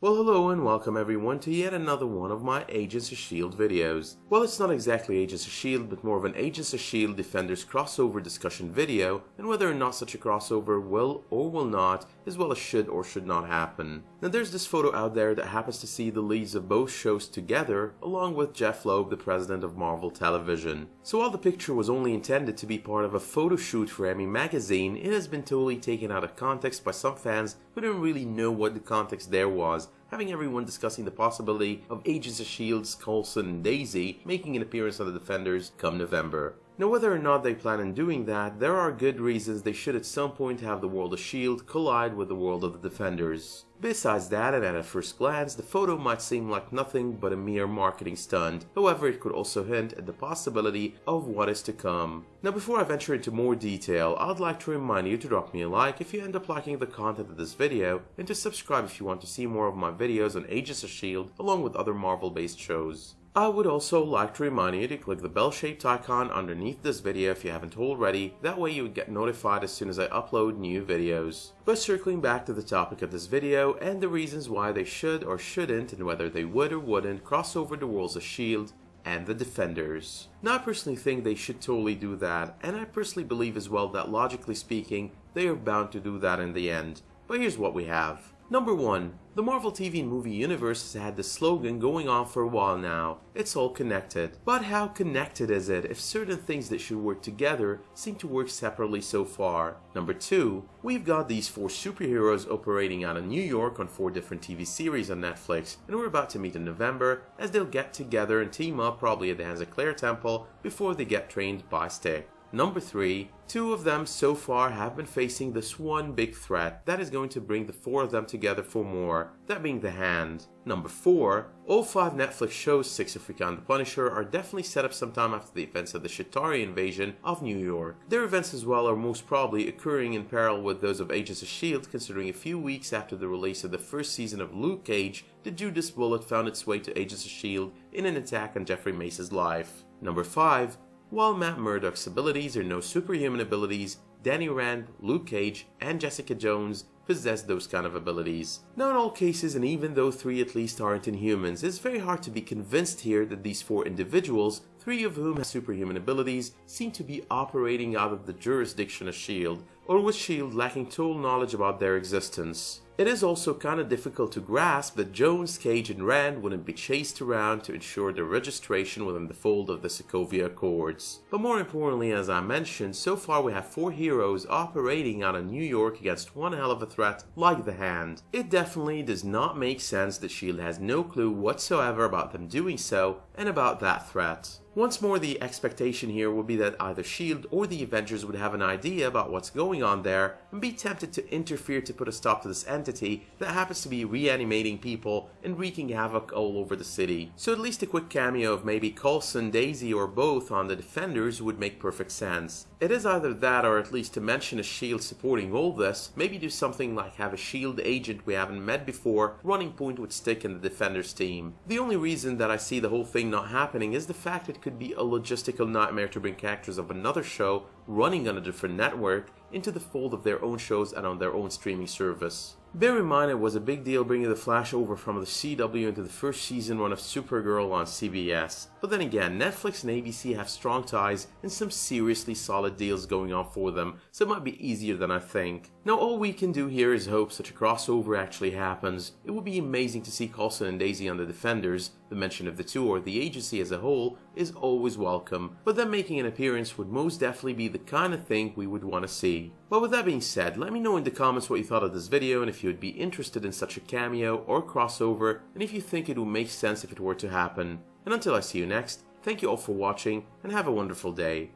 Well, hello and welcome everyone to yet another one of my Agents of S.H.I.E.L.D. videos. Well, it's not exactly Agents of S.H.I.E.L.D., but more of an Agents of S.H.I.E.L.D. Defenders crossover discussion video, and whether or not such a crossover will or will not, as well as should or should not happen. Now there's this photo out there that happens to see the leads of both shows together, along with Jeff Loeb, the president of Marvel Television. So while the picture was only intended to be part of a photo shoot for Emmy magazine, it has been totally taken out of context by some fans who didn't really know what the context there was, having everyone discussing the possibility of Agents of S.H.I.E.L.D.'s Coulson and Daisy making an appearance on the Defenders come November. Now whether or not they plan on doing that, there are good reasons they should at some point have the world of S.H.I.E.L.D. collide with the world of the Defenders. Besides that, and at a first glance, the photo might seem like nothing but a mere marketing stunt. However, it could also hint at the possibility of what is to come. Now before I venture into more detail, I'd like to remind you to drop me a like if you end up liking the content of this video, and to subscribe if you want to see more of my videos on Agents of S.H.I.E.L.D. along with other Marvel based shows. I would also like to remind you to click the bell-shaped icon underneath this video if you haven't already, that way you would get notified as soon as I upload new videos. But circling back to the topic of this video and the reasons why they should or shouldn't and whether they would or wouldn't cross over the worlds of S.H.I.E.L.D. and the Defenders. Now I personally think they should totally do that, and I personally believe as well that logically speaking, they are bound to do that in the end. But here's what we have. Number 1. The Marvel TV and movie universe has had this slogan going on for a while now. It's all connected. But how connected is it if certain things that should work together seem to work separately so far? Number 2. We've got these 4 superheroes operating out of New York on 4 different TV series on Netflix, and we're about to meet in November as they'll get together and team up probably at the hands of Claire Temple before they get trained by Stick. Number 3. 2 of them so far have been facing this one big threat that is going to bring the 4 of them together for more, that being the Hand. Number 4. All 5 Netflix shows, 6 of Freakout and the Punisher, are definitely set up sometime after the events of the Chitauri invasion of New York. Their events as well are most probably occurring in parallel with those of Agents of S.H.I.E.L.D., considering a few weeks after the release of the first season of Luke Cage, the Judas bullet found its way to Agents of S.H.I.E.L.D. in an attack on Jeffrey Mace's life. Number 5. While Matt Murdock's abilities are no superhuman abilities, Danny Rand, Luke Cage, and Jessica Jones possess those kind of abilities. Now in all cases, and even though 3 at least aren't Inhumans, it's very hard to be convinced here that these 4 individuals, 3 of whom have superhuman abilities, seem to be operating out of the jurisdiction of S.H.I.E.L.D., or with S.H.I.E.L.D. lacking total knowledge about their existence. It is also kinda difficult to grasp that Jones, Cage, and Rand wouldn't be chased around to ensure their registration within the fold of the Sokovia Accords. But more importantly, as I mentioned, so far we have 4 heroes operating out of New York against one hell of a threat like the Hand. It definitely does not make sense that S.H.I.E.L.D. has no clue whatsoever about them doing so and about that threat. Once more, the expectation here would be that either S.H.I.E.L.D. or the Avengers would have an idea about what's going on there and be tempted to interfere to put a stop to this entity that happens to be reanimating people and wreaking havoc all over the city. So at least a quick cameo of maybe Coulson, Daisy, or both on the Defenders would make perfect sense. It is either that, or at least to mention a S.H.I.E.L.D. supporting all this, maybe do something like have a S.H.I.E.L.D. agent we haven't met before running point with Stick and the Defenders team. The only reason that I see the whole thing not happening is the fact it could be a logistical nightmare to bring characters of another show running on a different network into the fold of their own shows and on their own streaming service. Bear in mind it was a big deal bringing the Flash over from the CW into the first season run of Supergirl on CBS. But then again, Netflix and ABC have strong ties and some seriously solid deals going on for them, so it might be easier than I think. Now all we can do here is hope such a crossover actually happens. It would be amazing to see Coulson and Daisy on the Defenders. The mention of the 2 or the agency as a whole is always welcome, but them making an appearance would most definitely be the kind of thing we would want to see. But with that being said, let me know in the comments what you thought of this video and if you would be interested in such a cameo or crossover, and if you think it would make sense if it were to happen. And until I see you next, thank you all for watching and have a wonderful day.